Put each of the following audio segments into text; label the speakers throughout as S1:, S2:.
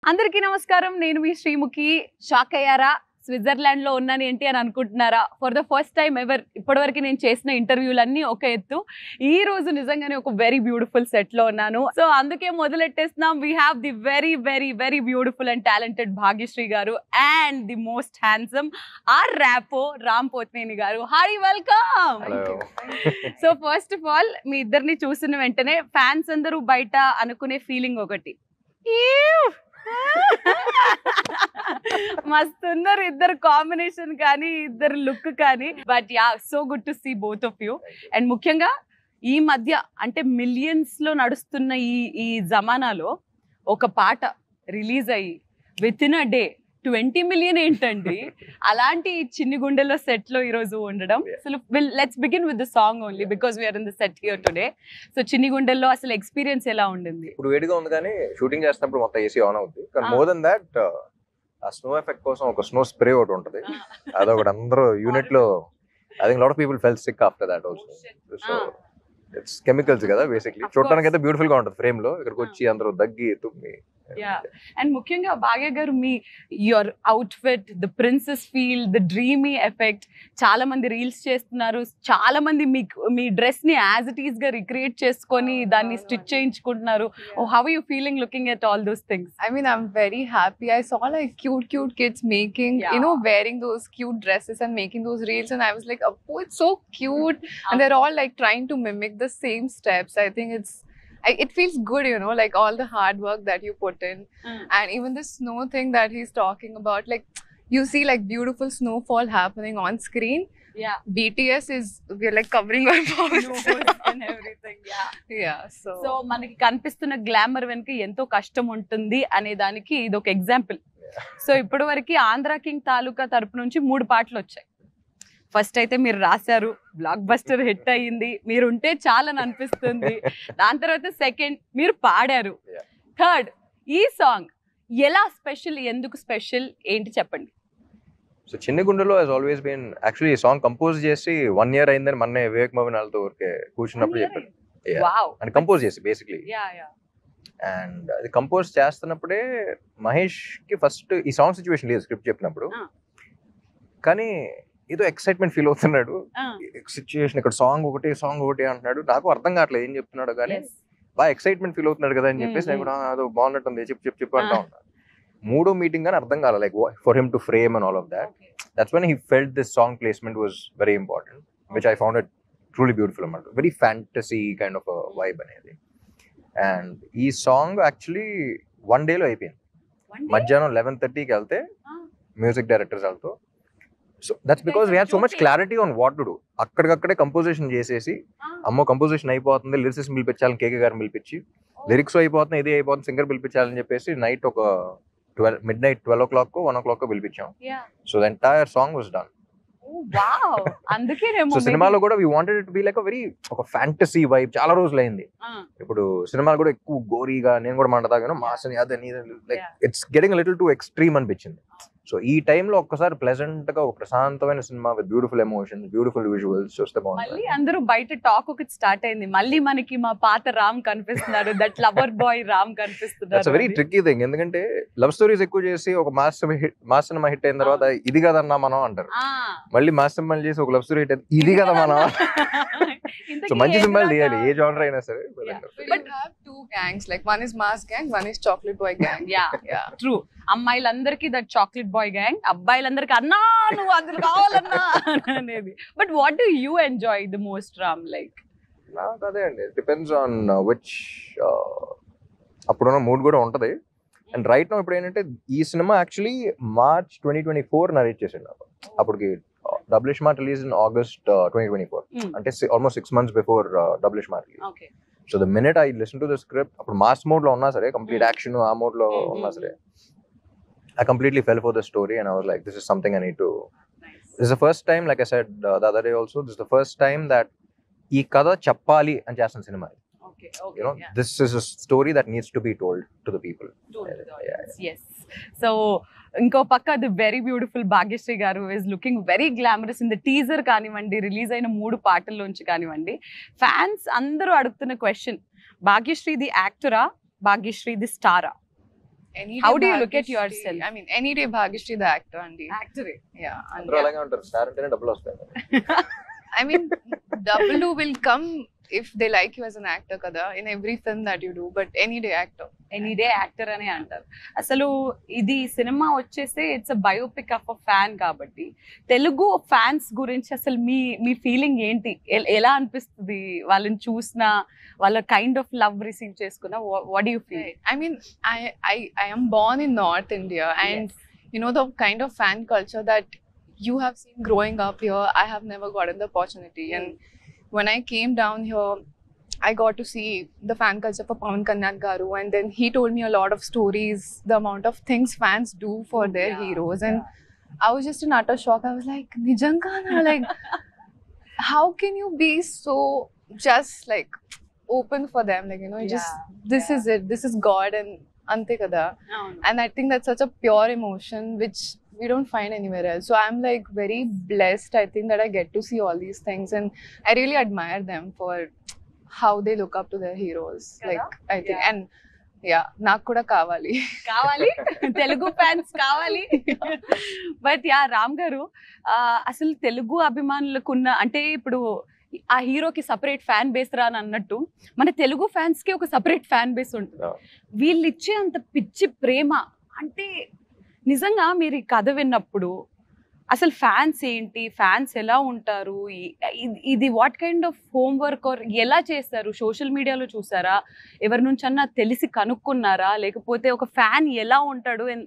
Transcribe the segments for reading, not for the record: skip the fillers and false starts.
S1: అందరికీ నమస్కారం. నేను మీ శ్రీముఖి. షాక్ అయ్యారా? స్విట్జర్లాండ్ లో ఉన్నాను ఏంటి అని అనుకుంటున్నారా? For the first time ever ఇప్పటివరకు నేను చేసిన ఇంటర్వ్యూలన్నీ ఒక ఎత్తు. ఈ రోజు నిజంగానే ఒక వెరీ బ్యూటిఫుల్ సెట్ లో ఉన్నాను. సో అందుకే మొదలెట్టేస్తున్నాం. We have the very very very beautiful and talented Bhagyashri garu and the most handsome our Rapo Ram Pothineni garu. Hi, welcome. So first of all మీ ఇద్దరిని చూసిన వెంటనే ఫ్యాన్స్ అందరూ బయట అనుకునే ఫీలింగ్ ఒకటి, మస్తున్నారు ఇద్దరు కాంబినేషన్ కానీ ఇద్దరు లుక్ కానీ. But yeah, so good to see both of you. And ముఖ్యంగా ఈ మధ్య అంటే మిలియన్స్ లో నడుస్తున్న ఈ జమానాలో ఒక పాట రిలీజ్ అయ్యి with in a day 20 million ఏంటండి? అలాంటి చిన్ని గుండెలో సెట్ లో ఈ రోజు ఉండడం. అసలు let's begin with the song only because we're in the set here today. So చిన్ని గుండెల్లో అసలు ఎక్స్పీరియన్స్ ఎలా ఉండింది?
S2: ఇప్పుడు వేడిగా ఉంది కానీ షూటింగ్ చేస్తున్నప్పుడు మొత్తం ఏసీ ఆన్ అవుతుంది. కానీ మోర్ దెన్ దాట్ ఆ స్నో ఎఫెక్ట్ కోసం ఒక స్నో స్ప్రే ఒకటి ఉంటుంది. అదొకటి అందరూ యూనిట్ లో I think lot of people felt sick after that also. So it's chemicals కదా బేసిక్లీ. చూడడానికి అయితే బ్యూటిఫుల్ గా ఉంటుంది ఫ్రేమ్ లో. ఇక్కడికి వచ్చి అందరూ దగ్గి తుమ్మి.
S1: అండ్ ముఖ్యంగా భాగ్య గారు మీ your outfit, the princess feel, the dreamy effect, చాలా మంది రీల్స్ చేస్తున్నారు. చాలా మంది మీ డ్రెస్ ని యాజ్ ఇట్ ఈస్ గా రిక్రియేట్ చేసుకొని దాన్ని స్టిచ్ చేయించుకుంటున్నారు. How are you feeling looking at all those things?
S3: I mean, I'm very happy. I saw like cute kids making, wearing those cute dresses and making those reels, and I was like, oh, it's so cute. And they're all like trying to mimic the same steps. I think it feels good, like all the hard work that you put in. And even the snow thing that he's talking about, like you see like beautiful snowfall happening on screen.
S1: Yeah.
S3: BTS we're like covering our mouths
S1: and everything.
S3: Yeah.
S1: So మనకి కనిపిస్తున్న glamour వెనుక ఎంతో కష్టం ఉంటుంది అనే దానికి ఇది ఒక ఎగ్జాంపుల్. సో ఇప్పటి వరకు ఆంధ్ర కింగ్ తాలూకా తరపు నుంచి 3 పాటలు వచ్చాయి. ఫస్ట్ అయితే మీరు రాశారు, బ్లాక్ బస్టర్ హిట్ అయ్యింది, మీరు ఉంటే చాలని అనిపిస్తుంది. దాని తర్వాత సెకండ్ మీరు పాడారు, థర్డ్ ఈ సాంగ్. ఎలా స్పెషల్, ఎందుకు స్పెషల్, ఏంటి చెప్పండి?
S2: సో చిన్ని గుండెలో హస్ ఆల్వేస్ బీన్ యాక్చువల్లీ ఈ సాంగ్ కంపోజ్ చేసి 1 year అయిందని మొన్నే వివేక్ మోహన్ వాళ్ళతో ఊరికే కూర్చున్నప్పుడు చెప్పారు. అండ్ కంపోజ్ చేసి బేసిక్లీ. అండ్ అది కంపోజ్ చేస్తున్నప్పుడే మహేష్ కి ఫస్ట్ ఈ సాంగ్ సిచ్యువేషన్ లేదు స్క్రిప్ట్ చెప్పినప్పుడు, కానీ ఏదో ఎక్సైట్మెంట్ ఫీల్ అవుతున్నాడు. సిచ్యువేషన్ ఇక్కడ సాంగ్ ఒకటి అంటున్నాడు. నాకు అర్థం కావట్లేదు ఏం చెప్తున్నాడు, కానీ బాగా ఎక్సైట్మెంట్ ఫీల్ అవుతున్నాడు కదా అని చెప్పేసి నేను కూడా అదో బాగున్నట్టుంది చెప్పు అంటా ఉంటాను. 3వ మీటింగ్ కానీ అర్థం కాల, like for him to frame and all of that. That's when he felt this song placement was very important, which I found it truly beautiful అన్నమాట. Very fantasy kind of vibe అనేది. And ఈ song actually 1 day లో అయిపోయింది. మధ్యాహ్నం 11:30కి వెళ్తే music directors వాళ్ళతో. So that's because we had so much clarity on what to do. అక్కడికక్కడే కంపోజిషన్ చేసేసి, అమ్మో కంపోజిషన్ అయిపోతుంది, లిరిసిస్ట్ పిలిపించాలని కేకే గారిని పిలిపించి, లిరిక్స్ అయిపోతుంది, ఇది అయిపోతుంది, సింగర్ పిలిపించాలని చెప్పేసి నైట్ ఒక midnight 12 o'clock 1 o'clock పిలిపించాం. So the entire song was done. So సినిమాలో కూడా we wanted it be like ఒక ఫ్యాంటసీ వైబ్. చాలా రోజులు అయింది. ఇప్పుడు సినిమాలు కూడా ఎక్కువ గోరీగా, నేను కూడా మాట్లాడతాను మాసని అదని, like it's getting little to extreme అనిపించింది. సో ఈ టైంలో ఒక్కసారి ప్లెజెంట్ గా ఒక ప్రశాంతమైన cinema with beautiful emotions, beautiful visuals చూస్తే బాగుంది.
S1: అందరూ బయట టాక్ ఒకటి స్టార్ట్ అయింది, మళ్ళీ మనకి మా పాత రామ్ కనిపిస్తున్నారు, దట్ లవర్ బాయ్ రామ్ కనిపిస్తున్నారు.
S2: It's very tricky thing. ఎందుకంటే లవ్ స్టోరీస్ ఎక్కువ చేసి ఒక మాస్ సినిమా హిట్ అయిన తర్వాత ఇది కదన్నా మనం అంటారు. మళ్ళీ మాస్ సినిమాలు చేసి ఒక లవ్ స్టోరీ హిట్ అయితే ఇది కదా మనం. సో మంచి సినిమాలు తీయాలి ఏ జానర్ అయినా సరే.
S3: But you have 2 gangs, like one is mass gang, one is chocolate boy gang.
S1: Yeah. True. అమ్మాయిలందరికీ దట్ చాక్లెట్ బాయ్ గ్యాంగ్, అబ్బాయిలందరికీ అన్నా నువ్వు అందులో కావాలన్నా అనేది. But what do you enjoy the most Ram? Like
S2: నాకు అదే అండి, డిపెండ్స్ ఆన్ విచ్ అప్పుడున్న మూడ్ కూడా ఉంటది. అండ్ రైట్ నో ఇప్పుడు ఏంటంటే ఈ సినిమా యాక్చువల్లీ March 2024 నరేట్ చేసాడు నాకు. అప్పటికి double iSmart release in August 2024, అంటే almost 6 months before double iSmart release. So the minute I listen to the script, అప్పుడు మాస్ మోడ్ లో ఉన్నా సరే, కంప్లీట్ యాక్షన్ ఆ మోడ్ లో ఉన్నా సరే, I completely fell for the story and I was like, this is something I need to. This is the first time, like I said the other day also, this is the first time that ee kada chappali and chestunna cinema.
S1: Okay.
S2: This is a story that needs to be told to the people.
S1: Yes. So ఇంకో పక్క the very beautiful Bhagyashri garu is looking very glamorous in the teaser కానివ్వండి, release అయిన 3 పాటల్లోంచి కానివ్వండి. Fans అందరూ అడుగుతున్న question, Bhagyashri the యాక్టరా, Bhagyashri the స్టారా?
S3: Any
S1: How
S3: day
S1: do you look at
S3: Bhagyashree-
S1: yourself?
S3: I mean, any day Bhagyashree the actor, Andy.
S1: Actor.
S3: Yeah. And
S2: అందరూ అలాగే ఉంటారు, స్టార్ అంటేనే డబ్బులు వస్తాయి.
S3: I mean, double will come if they like you as an actor, kada, in every film that you do. But any day actor.
S1: Any day actor అని అంటారు. అసలు ఇది సినిమా వచ్చేసి it's a biopic of a fan కాబట్టి Telugu fans గురించి అసలు మీ feeling ఏంటి? ఎలా అనిపిస్తుంది వాళ్ళని చూసినా, వాళ్ళ కైండ్ ఆఫ్ లవ్ రిసీవ్ చేసుకున్నా? What do you feel?
S3: Right. I mean, I am born in North India, and you know the kind of fan culture that you have seen growing up here. I have never gotten the opportunity, and when I came down here, I got to see the fan culture for Pawan Kalyan Garu, and then he told me a lot of stories, the amount of things fans do for their heroes, and I was just in utter shock. I was like, Nijangana, like, how can you be so just like open for them? Like, you know, just this is it, this is God, and ante kada. And I think that's such a pure emotion which we don't find anywhere else. So I'm like very blessed, I think, that I get to see all these things, and I really admire them for how they look up to their heroes. Like, I think, and yeah, నాకు కూడా కావాలి
S1: Telugu fans కావాలి. But yeah Ram గారు, అసలు తెలుగు అభిమానులకున్న, అంటే ఇప్పుడు ఆ హీరోకి సపరేట్ ఫ్యాన్ బేస్ రా అని అన్నట్టు మన తెలుగు ఫ్యాన్స్ కి ఒక సపరేట్ ఫ్యాన్ బేస్ ఉంటుంది. వీళ్ళు ఇచ్చే అంత పిచ్చి ప్రేమ, అంటే నిజంగా మీరు ఈ కథ విన్నప్పుడు అసలు ఫ్యాన్స్ ఏంటి, ఫ్యాన్స్ ఎలా ఉంటారు, ఇది what kind of homework or ఎలా చేస్తారు? సోషల్ మీడియాలో చూసారా, ఎవరి నుంచన్నా తెలిసి కనుక్కున్నారా, లేకపోతే ఒక ఫ్యాన్ ఎలా ఉంటాడు? And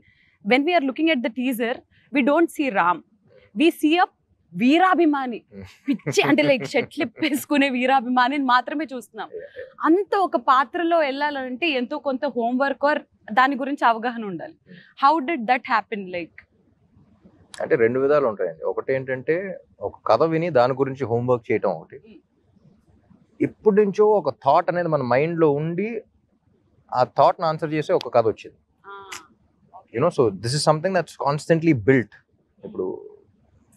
S1: when we are looking at the teaser, we don't see Ram, we see a వీరాభిమాని, పిచ్చి అంటే లైక్ షర్ట్లు వేసుకునే వీరాభిమానిని మాత్రమే చూస్తున్నాం. అంత ఒక పాత్రలో వెళ్ళాలంటే ఎంతో కొంత హోంవర్క్ ఆర్ దాని గురించి అవగాహన ఉండాలి. How did that happen? Like
S2: అంటే రెండు విధాలు ఉంటాయండి. ఒకటి ఏంటంటే ఒక కథ విని దాని గురించి హోంవర్క్ చేయటం ఒకటి. ఇప్పటి నుంచో ఒక థాట్ అనేది మన మైండ్లో ఉండి ఆ థాట్ని ఆన్సర్ చేసే ఒక కథ వచ్చింది. You know, so this is something that's constantly built. ఇప్పుడు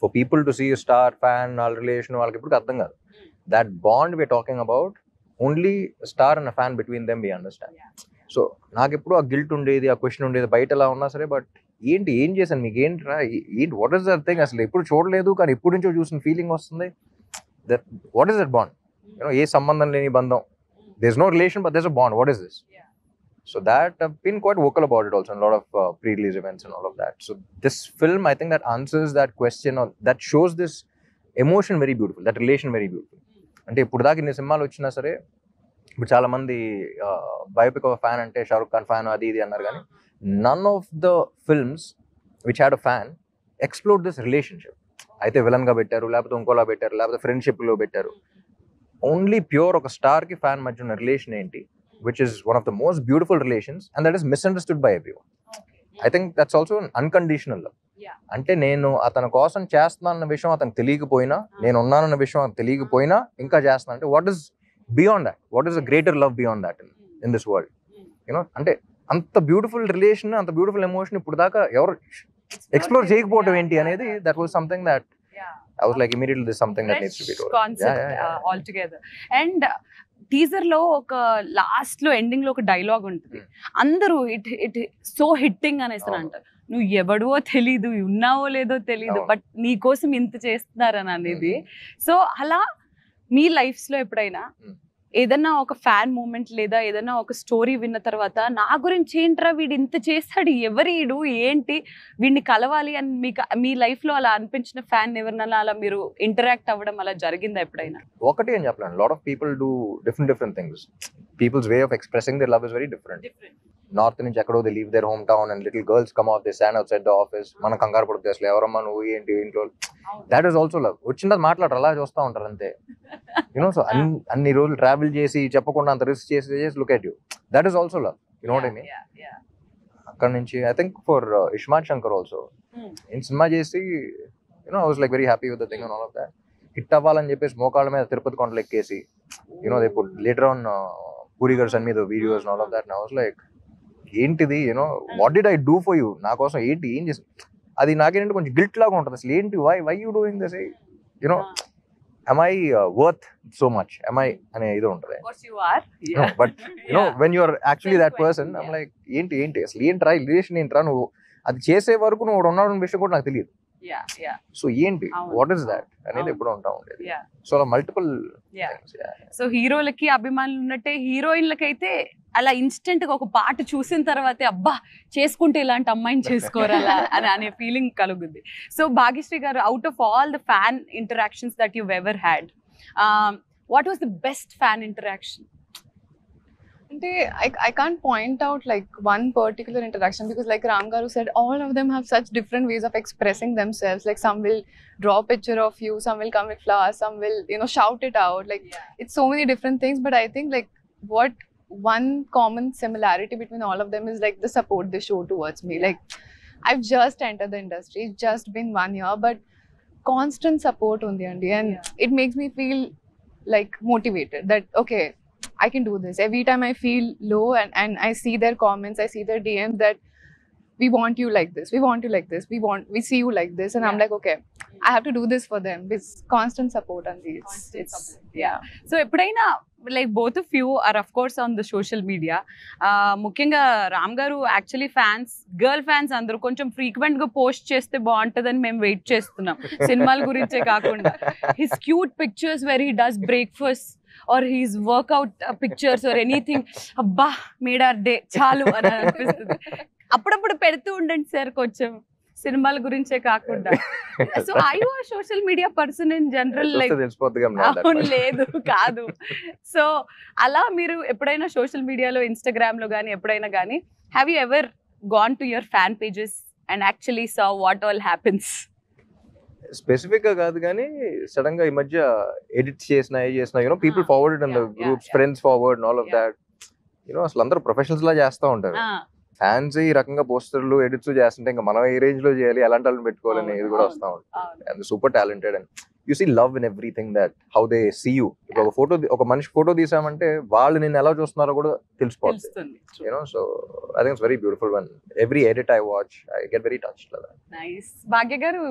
S2: for people to see star fan వాళ్ళ రిలేషన్ వాళ్ళకి ఇప్పుడు అర్థం కాదు. That bond we are talking about only star and fan between them we understand. So నాకు ఎప్పుడు ఆ గిల్ట్ ఉండేది, ఆ క్వశ్చన్ ఉండేది, బయట ఎలా ఉన్నా సరే, బట్ ఏం చేశాను, మీకు ఏంట్రా, ఏంటి, వాట్ ఈస్ దట్ థింగ్, అసలు ఎప్పుడు చూడలేదు కానీ ఎప్పుడు నుంచో చూసిన ఫీలింగ్ వస్తుంది. That what is that bond? You know, ఏ సంబంధం లేని బంధం, there is no relation but there is a bond, what is this? So that I've been quite vocal about it also in a lot of pre-release events and all of that. So this film, I think that answers that question, or that shows this emotion very beautiful, that relation very beautiful. అంటే ఇప్పుడు దాకా ఇన్ని సినిమాలు వచ్చినా సరే, ఇప్పుడు చాలా మంది బయోపిక్ ఆఫ్ ఫ్యాన్ అంటే షారుఖ్ ఖాన్ ఫ్యాన్ అది ఇది అన్నారు, కానీ none of the films which had a fan explore this relationship. అయితే విలన్ గా పెట్టారు, లేకపోతే ఇంకోలా పెట్టారు, లేకపోతే ఫ్రెండ్షిప్ లో పెట్టారు. ఓన్లీ ప్యూర్ ఒక స్టార్ కి ఫ్యాన్ మధ్య ఉన్న రిలేషన్ ఏంటి, which is one of the most beautiful relations, and that is misunderstood by everyone. I think that's also an unconditional love. అంటే నేను అతని కోసం చేస్తున్నానన్న విషయం అతనికి తెలియకపోయినా, నేను ఉన్నానన్న విషయం అతనికి తెలియకపోయినా ఇంకా చేస్తున్నా అంటే what is beyond that, what is a greater love beyond that in this world? You know, అంటే అంత బ్యూటిఫుల్ రిలేషన్, అంత బ్యూటిఫుల్ ఎమోషన్ ఇప్పుడు దాకా ఎవరు ఎక్స్ప్లోర్ చేయకపోవడం ఏంటి అనేది, that was something that I was like immediately this is something that needs to be told.
S1: Concept altogether. And teaser లో ఒక లాస్ట్ లో ఎండింగ్ లో ఒక డైలాగ్ ఉంటుంది, అందరూ ఇట్ సో హిట్టింగ్ అనేసి అంటారు, నువ్వు ఎవడో తెలీదు, ఉన్నావో లేదో తెలీదు, బట్ నీ కోసం ఇంత చేస్తున్నారని అనేది. సో అలా మీ లైఫ్స్ లో ఎప్పుడైనా ఏదన్నా ఒక ఫ్యాన్ మూమెంట్ లేదా ఏదన్నా ఒక స్టోరీ విన్న తర్వాత, నా గురించి ఏంట్రా వీడు ఇంత చేస్తాడు, ఎవరీడు ఏంటి, వీడిని కలవాలి అని మీకు మీ లైఫ్ లో అలా అనిపించిన ఫ్యాన్ ఎవరినైనా అలా మీరు ఇంటరాక్ట్ అవ్వడం అలా జరిగిందా ఎప్పుడైనా?
S2: ఒకటి అని చెప్పలేను, lot of people do different things. People's way of expressing their love is very different. North నుంచి ఎక్కడో they leave their home town and little girls come of they stand outside the office. మనం కంగారు పడుతుంది, అసలు ఎవరమ్మా నువ్వు, ఏంటి ఇంట్లో, దాట్ ఈస్ ఆల్సో లవ్. వచ్చిన మాట్లాడరు, అలా చూస్తూ ఉంటారు అంతే. యూనో, సో అన్ని రోజులు ట్రావెల్ చేసి చెప్పకుండా అంత రిస్క్ చేసి look at you, that is also love. You know what I mean? అక్కడ నుంచి I think for Ishmart Shankar also, నేను సినిమా చేసి you know I was like very happy with the thing and all of that. Hit అవ్వాలని చెప్పేసి మోకాళ్ళ మీద తిరుపతి కొండలు ఎక్కేసి, you know they put later on Puri garu send me the videos and all of that. I was like, ఏంటిది, you know what did I do for you, నా కోసం ఏంటి, ఏం చేసి, అది నాకేంటంటే కొంచెం గిల్ట్ లాగా ఉంటుంది. అసలు ఏంటి, why you doing this, you know. am I worth so much? Am I అనే ఇది ఉంటుంది.
S1: Of course you are.
S2: No, but you know, when you're actually that
S1: Self-question,
S2: person, I'm
S1: yeah.
S2: like, ఏంటి అసలు ఏంట్రా ఈ రిలేషన్ ఏంట్రా, నువ్వు అది చేసే వరకు నువ్వు ఉన్నావు విషయం కూడా నాకు తెలియదు.
S1: Yeah.
S2: సో ఏంటి,
S1: అవును.
S2: వాట్ ఇస్ దాట్ అనేది
S1: అవును.
S2: ఎప్పుడు ఉంటా ఉండేది.
S1: Yeah.
S2: సో అలా మల్టిపుల్
S1: Yeah. సో హీరోలకి అభిమానులు ఉన్నట్టే హీరోయిన్లకైతే అలా ఇన్స్టెంట్ గా ఒక పాట చూసిన తర్వాతే అబ్బా చేసుకుంటే ఇలాంటి అమ్మాయిని చేసుకోరాలా అనే ఫీలింగ్ కలుగుద్ది. సో భాగ్యశ్రీ గారు, out of all the fan interactions that you ever had, what was the best fan interaction?
S3: I can't point out like one particular interaction because like Ram Garu said, all of them have such different ways of expressing themselves. Like some will draw a picture of you, some will come with flowers, some will, you know, shout it out. Like it's so many different things. But I think like what one common similarity between all of them is like the support they show towards me. Like I've just entered the industry, it's just been 1 year, but constant support on the end, and it makes me feel like motivated that okay, I can do this. Every time I feel low and I see their comments, I see their DMs that we want you like this, we want you like this, we see you like this, and I'm like okay, I have to do this for them. It's constant support on these.
S1: So ఎప్పుడైనా like both of you are of course on the social media, ముఖ్యంగా రామ్ గారు actually fans, girl fans అందరూ కొంచెం frequent గా post చేస్తే బాగుంటుందని మేము wait చేస్తున్నాం, సినిమాల గురించే కాకుండా. His cute pictures where he does breakfast or his workout pictures or anything, అబ్బా మేడ్ ఆర్ డే చాలు అని అనిపిస్తుంది. అప్పుడప్పుడు పెడుతూ ఉండండి సార్ కొంచెం, సినిమాల గురించే కాకుండా. So I you are social media person in general, like అవును లేదు కాదు. సో అలా మీరు ఎప్పుడైనా సోషల్ మీడియాలో, ఇన్స్టాగ్రామ్ లో కానీ ఎప్పుడైనా కానీ, have you ever gone to your fan pages and actually saw what all happens?
S2: Specific గా కాదు కానీ సడన్ గా ఈ మధ్య ఎడిట్ చేసిన you know people forward in the groups, friends forward all of that, you know అసలు అందరూ ప్రొఫెషనల్స్ లా చేస్తూ ఉంటారు. ఫ్యాన్స్ ఈ రకంగా పోస్టర్లు ఎడిట్స్ చేస్తుంటే ఇంకా మనం ఏ రేంజ్ లో చేయాలి, ఎలాంటి వాళ్ళని పెట్టుకోవాలని ఇది కూడా వస్తూ ఉంటుంది. And super talented and you see love in everything that how they see you. ఇప్పుడు ఒక మనిషి ఫోటో తీసామంటే వాళ్ళు నిన్ను ఎలా చూస్తున్నారో కూడా తెలిసిపోతుంది, you know. So I think it's very beautiful one every edit I watch, I get very touched.
S1: Nice. Bhagya garu,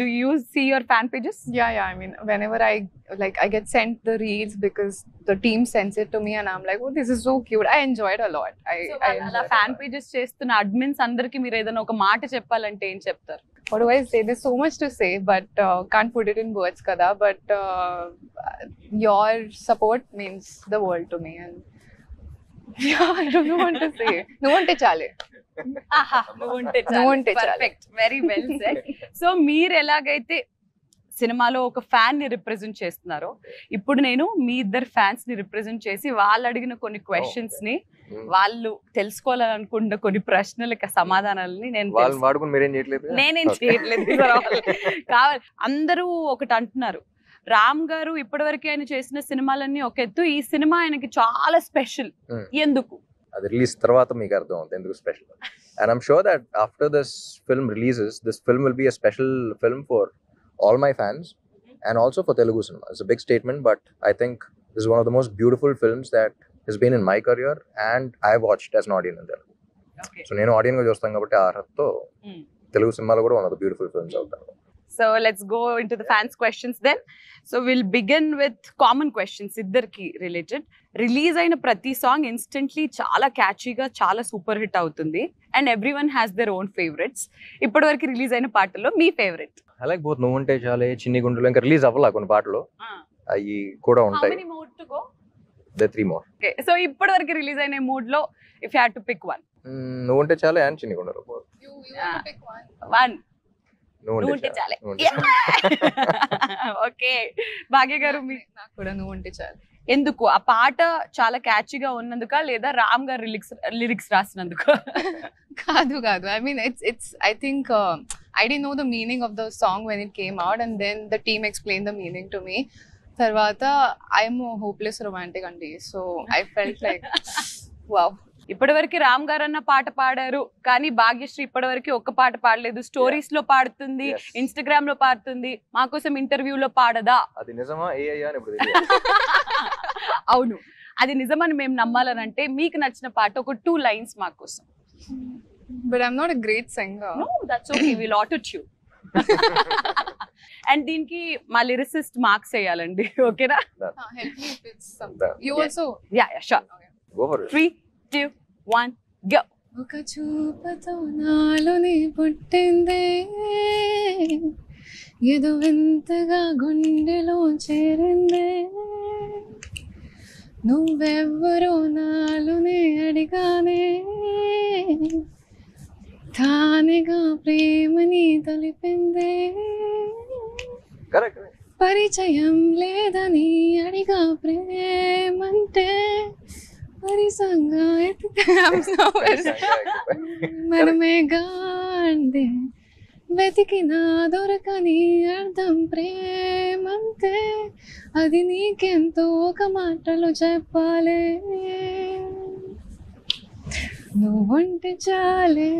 S1: do you see your fan pages?
S3: Yeah, I mean whenever I get sent the reels because the team sends it to me and I'm like, oh, this is so cute. I enjoy it a lot. I
S1: అలా fan pages చేస్తున్న admins అందరికి మీరు ఏదైనా ఒక మాట చెప్పాలంటే ఏం చెప్తారు?
S3: What do I say? There's so much to say, but can't put it in words, kada. But your support means the world to me, and yeah, I don't know what to say. No one te chale.
S1: Perfect, very well said. So మీరు ఎలాగైతే సినిమాలో ఒక fan ని represent చేస్తున్నారో, ఇప్పుడు నేను మీ ఇద్దరు fans ని రిప్రజెంట్ చేసి వాళ్ళు అడిగిన కొన్ని క్వశ్చన్స్ ని, వాళ్ళు తెలుసుకోవాలనుకున్న కొన్ని ప్రశ్నలకి సమాధానాలని నేనేం చేయట్లేదు కావాలి. అందరూ ఒకటి అంటున్నారు, రామ్ గారు ఇప్పటివరకు ఆయన చేసిన సినిమాలన్నీ ఒక ఎత్తు, ఈ సినిమా ఆయనకి చాలా స్పెషల్, ఎందుకు?
S2: అది రిలీజ్ తర్వాత మీకు అర్థం అవుతుంది ఎందుకు special. And I'm sure that after this film releases, this film will be a special film for all my fans and also for Telugu cinema. It's a big statement, but I think this is one of the most beautiful films that has been in my career and I watched as an audience in Telugu. So నేను audience గా చూస్తాను కాబట్టి ఆ అర్హతతో తెలుగు సినిమాలో కూడా one of the beautiful films అవుతారు.
S1: So let's go into the fans questions then. So we'll begin with common questions, ఇద్దరికి related. రిలీజ్ అయిన ప్రతి సాంగ్ ఇన్స్టెంట్లీ చాలా క్యాచీగా, చాలా సూపర్ హిట్ అవుతుంది, and everyone has their own favourites. ఇప్పటి వరకు release అయిన పాటల్లో మీ ఫేవరెట్?
S2: I like both. నువ్వు ఉంటే చాలే, చిన్ని గుండెలో ఇంకా రిలీజ్ అవ్వాల కొన్ని పాటలు, అవి కూడా ఉంటాయి.
S1: How many more to go?
S2: There are 3 more.
S1: Okay, so ఇప్పటి వరకు రిలీజ్ అయిన మూడ్ లో if you had to pick one.
S2: నువ్వు ఉంటే చాలే అండ్ చిన్ని గుండెలో.
S3: You have to pick one.
S1: One. నువ్వు ఉంటే చాలే. ఓకే భాగ్య గారు,
S3: నాకు కూడా నువ్వు ఉంటే చాలు.
S1: ఎందుకు? ఆ పాట చాలా క్యాచీగా ఉన్నందుక, లేదా రామ్ గారు లిరిక్స్ రాసినందుకు?
S3: కాదు. I mean it's I think I didn't know the meaning of the song when it came out, and then the team explained the meaning to me. Tarvata I'm a hopeless romantic andi, so I felt like wow.
S1: ఇప్పటివరకు రామ్ గారు అన్న పాట పాడారు, కానీ భాగ్యశ్రీ ఇప్పటివరకు ఒక్క పాట పాడలేదు. స్టోరీస్ లో పాడుతుంది, ఇన్స్టాగ్రామ్ లో పాడుతుంది, మా కోసం ఇంటర్వ్యూలో పాడదా?
S2: అది నిజమా?
S1: అవును, అది నిజమని మేము నమ్మాలనంటే మీకు నచ్చిన పాట ఒక 2 lines మా కోసం.
S3: But I'm not a great singer.
S1: No, that's okay. We'll auto-tune. And దీనికి మా లిరిసిస్ట్ మార్క్స్ వేయాలండి ఓకేనా?
S3: Help me if it's something. You also.
S1: Yeah sure.
S2: Go for it.
S1: 3, 2, 1 go.
S3: ఒక చూపుతో నాలోని పుట్టిందే ఏదో వింతగా గుండెలో చేరిందే నువ్వెవ్వరో నాలోనే అడిగానే తానేగా ప్రేమని తెలిపిందే
S2: Correct.
S3: పరిచయం లేదని అడిగా ప్రేమంటే పరిసంగా మనమే గాండే వెతికినా దొరకని అర్థం ప్రేమంతే అది నీకెంతో ఒక మాటలు చెప్పాలే నువ్వుంటే చాలే.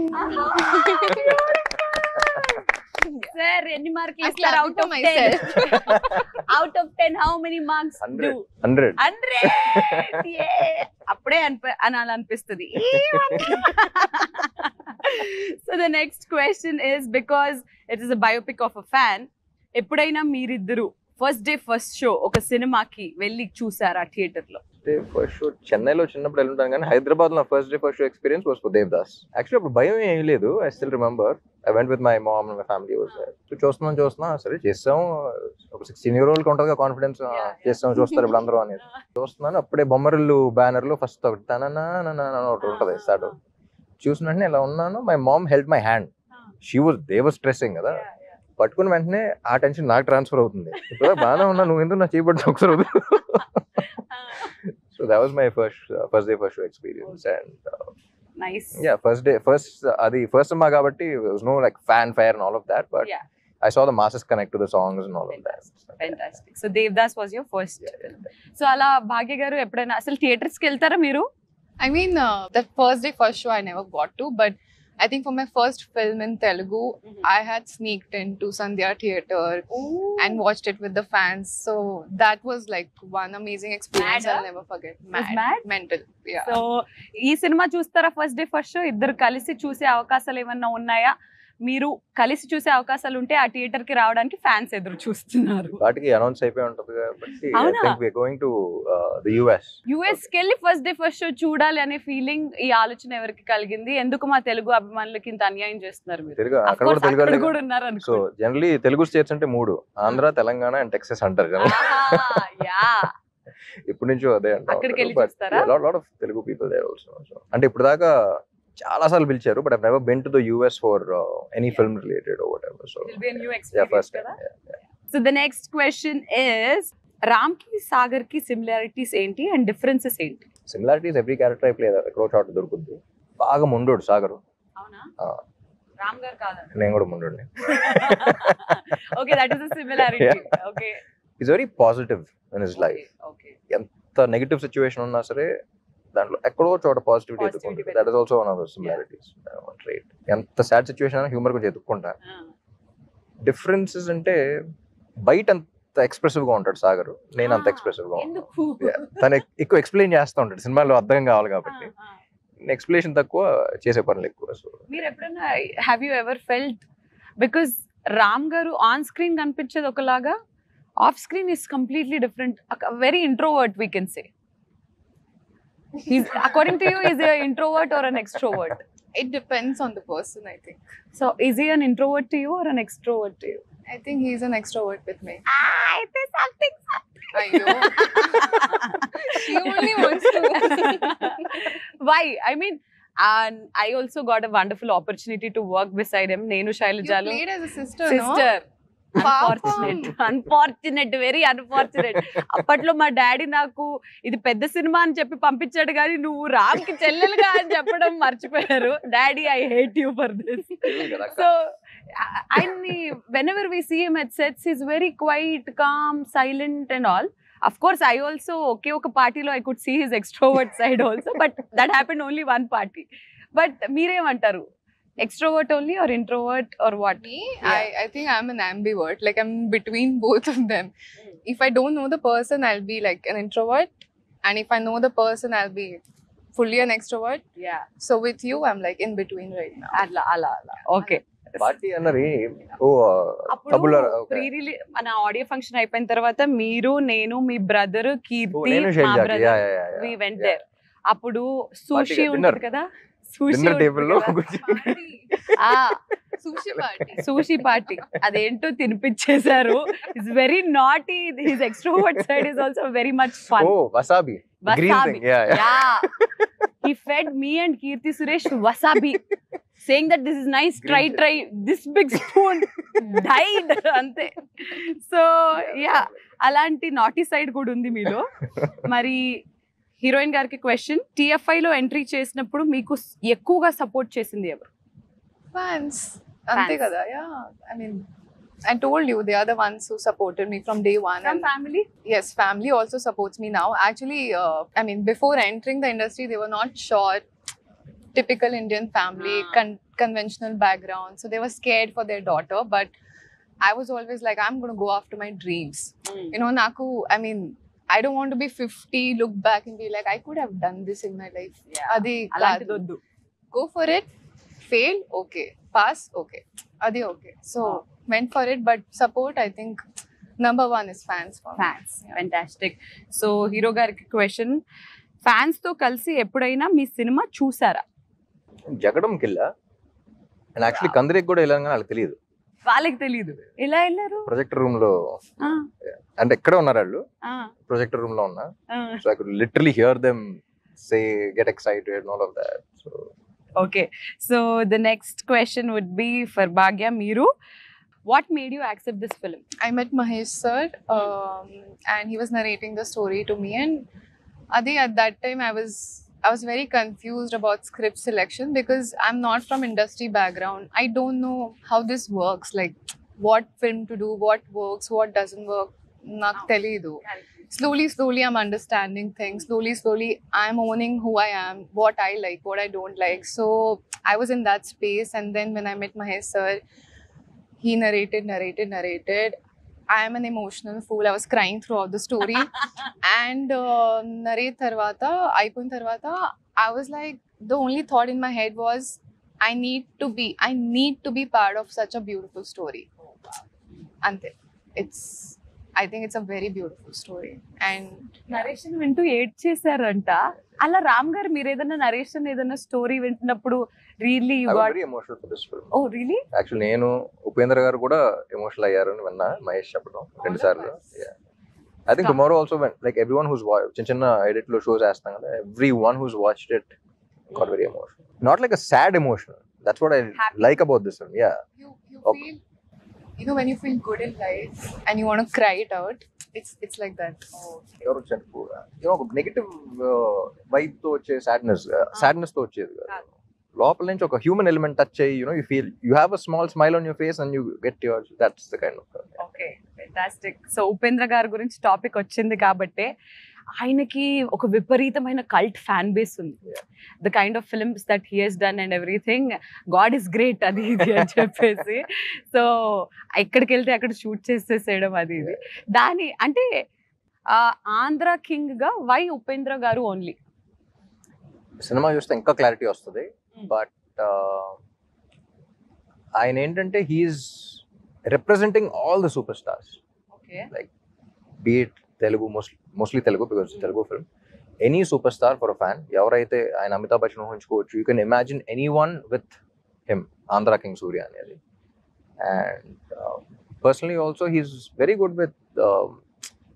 S1: సార్ ఎన్ని మార్కులు
S3: I
S1: ఇస్తారు
S3: clap
S1: out
S3: for
S1: of
S3: myself.
S1: 10? Out of 10 how many marks
S2: 100.
S1: do?
S2: 100.
S1: 100. అప్పుడే అనాలనిపిస్తుంది. So the next question is because it is a biopic of a fan. ఎప్పుడైనా మీరిద్దరు ఫస్ట్ డే ఫస్ట్ షో ఒక సినిమాకి వెళ్ళి చూసారా థియేటర్ లో?
S2: ఫస్ట్ షో చెన్నైలో చిన్నప్పుడు వెళ్ళుంటాను కానీ హైదరాబాద్ లో first day first show experience was for Devdas. Actually అప్పుడు భయం ఏం లేదు. I still remember I went with my mom and my family was there. So చూస్తున్నా సరే చేస్తాం. ఒక 16-year-old కి ఉంటుంది కాన్ఫిడెన్స్, చేస్తాం చూస్తారు ఇప్పుడు అందరూ అనేది. చూస్తున్నాను అప్పుడే బొమ్మరిల్లు బ్యానర్ లో ఫస్ట్ ఒకటి తననా ఒకటి ఉంటుంది స్టార్ట్. చూసిన వెంటనే ఇలా ఉన్నాను. My mom held my hand. They was stressing కదా, పట్టుకున్న వెంటనే ఆ టెన్షన్ నాకు ట్రాన్స్ఫర్ అవుతుంది. ఇప్పుడు బాగానే ఉన్నా, నువ్వు ఎందుకు నా చేయబడి ఒకసారి అవుతుంది. So that was my first day first show experience, and
S1: nice.
S2: yeah, first cinema kabatti there was no like fanfare and all of that, but
S1: Yeah.
S2: I saw the masses connect to the songs and all of that.
S1: Fantastic. So Devdas was your first. So అలా భాగ్య గారు ఎప్పుడైనా అసలు theatres కి వెళ్తారా మీరు?
S3: I mean, that first day first show I never got to, but I think for my first film in Telugu, I had sneaked into Sandhya Theatre and watched it with the fans. So that was like one amazing experience.
S1: Mad,
S3: I'll never forget.
S1: Was mad?
S3: Mental. Yeah.
S1: So ఈ cinema చూస్తారా first day first show? ఇద్దరు కలిసి చూసే అవకాశాలు ఏమన్నా ఉన్నాయా? మీరు కలిసి చూసే అవకాశాలు ఉంటే ఆ థియేటర్ కి రావడానికి ఫ్యాన్స్ ఎదురు చూస్తున్నారు.
S2: వాటికి అనౌన్స్ అయిపోయి ఉంటుంది కాబట్టి I
S1: అవునా?
S2: think we are going to the US.
S1: US కి వెళ్ళి ఫస్ట్ డే ఫస్ట్ షో చూడాలి అనే ఫీలింగ్, ఈ ఆలోచన ఎవరికి కలిగింది? ఎందుకు మా తెలుగు అభిమానులకి ఇంత అన్యాయం చేస్తున్నారు మీరు?
S2: తెలుగు
S1: Of
S2: అక్కడ
S1: course,
S2: కూడా తెలుగు
S1: అక్కడ
S2: వాళ్ళే
S1: కూడా ఉన్నారు
S2: సో
S1: అనుకో.
S2: జనరలీ తెలుగు స్టేట్స్ అంటే 3: ఆంధ్ర, తెలంగాణ అండ్ టెక్సస్ అంటారు కదా.
S1: యా
S2: ఇప్పటి నుంచో అదే
S1: అక్కడికి వెళ్ళి
S2: అంటారు.
S1: చూస్తారా?
S2: Lot of Telugu people there also. అంటే ఇప్పుడు దాకా చాలా సార్లు పిలిచారు, but I never been to the US for any film related or whatever. So
S1: It'll be a new
S2: yeah,
S1: experience
S2: first
S1: కదా.
S2: time.
S1: So the next question is, Ram కి సాగర్ కి similarities ఏంటి అండ్ డిఫరెన్సెస్ ఏంటి?
S2: Similarities every character I play ఎక్కడో చోట దొరుకుద్ది. బాగా ముండోడు సాగరు.
S1: అవునా?
S2: Ah.
S1: రామ్ గారు కాదా?
S2: నేను కూడా ముండోడిని.
S1: Okay, that is a similarity. Okay,
S2: is very positive in his life.
S1: Okay.
S2: ఎంత నెగటివ్ సిచ్యువేషన్ ఉన్నా సరే దాంట్లో ఎక్కడో చోట పాజిటివిటీ ఎత్తుకుంటుంది. That is also one of the similarities trait. ఎంత సాడ్ సిచ్యువేషన్ అయినా హ్యూమర్ కొంచెం ఎత్తుక్కుంటా. డిఫరెన్సెస్ అంటే బయట అంత ఎక్స్ప్రెసివ్ గా ఉంటాడు సాగర్, నేను అంత ఎక్స్ప్రెసివ్ గా ఉంటాను.
S1: ఎందుకు?
S2: తను ఎక్కువ ఎక్స్ప్లెయిన్ చేస్తూ ఉంటాడు, సినిమాలో అర్థం కావాలి కాబట్టి. ఎక్స్ప్లెనేషన్ తక్కువ, చేసే పనులు ఎక్కువ. సో
S1: మీరు ఎప్పుడైనా have you ever felt, because Ram గారు ఆన్ స్క్రీన్ కనిపించేది ఒకలాగా, off screen is completely different. Very introvert we can say. He's, according to you, is he an introvert or an extrovert?
S3: It depends on the person, I think.
S1: So is he an introvert to you or an extrovert to you?
S3: I think he's an extrovert with me.
S1: It is something.
S3: I know. She only wants to.
S1: Why? I mean, and I also got a wonderful opportunity to work beside him. Nenu
S3: You
S1: Shailajalu.
S3: played as a sister,
S1: Sister. Unfortunate, very unfortunate. అప్పట్లో మా daddy నాకు ఇది పెద్ద cinema అని చెప్పి పంపించాడు, కానీ నువ్వు రామ్ కి చెల్లెలుగా అని చెప్పడం మర్చిపోయారు. Daddy, I hate you for this. So ఆయన్ని whenever we see him at sets, he's very quiet, calm, silent and all. Of course, I also ఒక పార్టీలో I could see his extrovert side also, but that happened only one party. But మీరేమంటారు? Extrovert only or introvert or what?
S3: Me, I think I'm an ambivert. Like I'm between both of them. If I don't know the person, I'll be like an introvert, and if I know the person, I'll be fully an extrovert.
S1: Yeah.
S3: So with you, I'm like in between right now.
S1: అలా. Okay.
S2: Party అన్నది ఓ
S1: అప్పుడు
S2: తబులా
S1: pre release మన audio function అయిపోయిన తర్వాత మీరు నేను మీ బ్రదర్ కీర్తి
S2: నేను
S1: మా
S2: షైజాకి
S1: బ్రదర్ వి వెంట్ దేర్. అప్పుడు సూషి
S2: dinner.
S1: ఉంటుంది కదా, సూషి
S2: డిన్నర్ టేబుల్ లో
S3: Sushi party.
S1: సూషి పార్టీ అదేంటో తినిపించేశారు. It's very naughty. His extrovert side is also very much fun.
S2: ఓ wasabi green
S1: Wasabi.
S2: Thing yeah
S1: He fed me and Kirti Suresh wasabi, saying that this is nice, try. This big spoon died. Ante. So yeah, అలాంటి naughty side కూడా ఉంది మీలో. మరి heroine గారికి question, TFI లో entry చేసినప్పుడు మీకు ఎక్కువగా సపోర్ట్ చేసింది ఎవరు?
S3: Fans. Ante kada, yeah. I mean, I told you they are the ones who supported me from day one.
S1: From family?
S3: Yes, family also supports me now. Actually, I mean, before entering the industry, they were not sure. Typical Indian family, conventional background. So they were scared for their daughter. But I was always like, I'm going to go after my dreams. You know, Naku, I mean, I don't want to be 50, look back and be like, I could have done this in my life. Adi
S1: అలాంటిది వద్దు.
S3: go for it. Fail, okay. Pass, okay. Adi okay. So went for it, but support, I think number one is fans for me.
S1: Fans. Fantastic. So hero గారికి question, fans తో కలిసి ఎప్పుడైనా మీ cinema చూసారా?
S2: జగడం కిల్లా and actually కందరికి కూడా వెళ్ళాను కానీ వాళ్ళకి తెలియదు.
S1: వాళ్ళకి తెలియదు. ఎలా వెళ్ళారు?
S2: ప్రొజెక్టర్ రూమ్ లో అంటే ఎక్కడ ఉన్నారు వాళ్ళు, ప్రొజెక్టర్ రూమ్ లో ఉన్నా. So I could literally hear them say get excited and all of that. So
S1: okay, so the next question would be for Bhagya. మీరు, what made you accept this film?
S3: I met Mahesh sir, and he was narrating the story to me, and Adi, at that time I was very confused about script selection because I'm not from industry background. I don't know how this works, like what film to do, what works, what doesn't work. Nak telidu. Slowly I'm understanding things. Slowly I'm owning who I am, what I like, what I don't like. So I was in that space, and then when I met Mahesh sir, he narrated. I am an emotional fool. I was crying throughout the story. And narrate tarvata, aipun tarvata, I was like, the only thought in my head was, I need to be part of such a beautiful story. Ante. I think it's a very beautiful story. And
S1: narration వింటూ ఏడ్ చేశారంట. అలా రామ్ గారు మీరు ఏదైనా narration ఏదైనా story వింటున్నప్పుడు really you got
S2: very emotional for this film.
S1: Oh really?
S2: Actually నేను ఉపేంద్ర గారు కూడా ఎమోషనల్ అయ్యారని విన్నా మహేష్ చెప్పడం 2 సార్లు. I think tomorrow also when like everyone who's చిన్న ఎడిట్ లో షోస్ వేస్తాం కదా, everyone who's watched it got very emotional. Not like a sad emotion. That's what I like about this film. Yeah,
S3: you feel, you know, when you feel good in life and you want to cry it out, it's like that.
S2: ఎవరు ఒక negative vibe తో వచ్చే sadness తో వచ్చేది కాదు. లోపల నుంచి ఒక హ్యూమన్ ఎలిమెంట్ టచ్ అయ్యి you feel you have a small smile on your face and you get your that's the kind of.
S1: Okay, fantastic. So Upendra garu గురించి టాపిక్ వచ్చింది కాబట్టి, ఆయనకి ఒక విపరీతమైన కల్ట్ ఫ్యాన్ బేస్ ఉంది. The kind of films that he he's done and everything, god is great అది ఇది అని చెప్పేసి. సో ఎక్కడికి వెళ్తే అక్కడ షూట్ చేసేసేయడం అది ఇది. దాని అంటే ఆంధ్ర కింగ్ గా వై ఉపేంద్ర గారు ఓన్లీ?
S2: సినిమా చూస్తే ఇంకా క్లారిటీ వస్తుంది. బట్ ఆయన ఏంటంటే he's representing all the super stars.
S1: Okay,
S2: like beat Telugu, mostly Telugu because Telugu film. Any super star for a fan, ఎవరైతే ఆయన అమితాబ్ బచ్చన్ ఊహించుకోవచ్చు. You can imagine any one with him, Andhra king Surya అనేది. And personally also he's very good with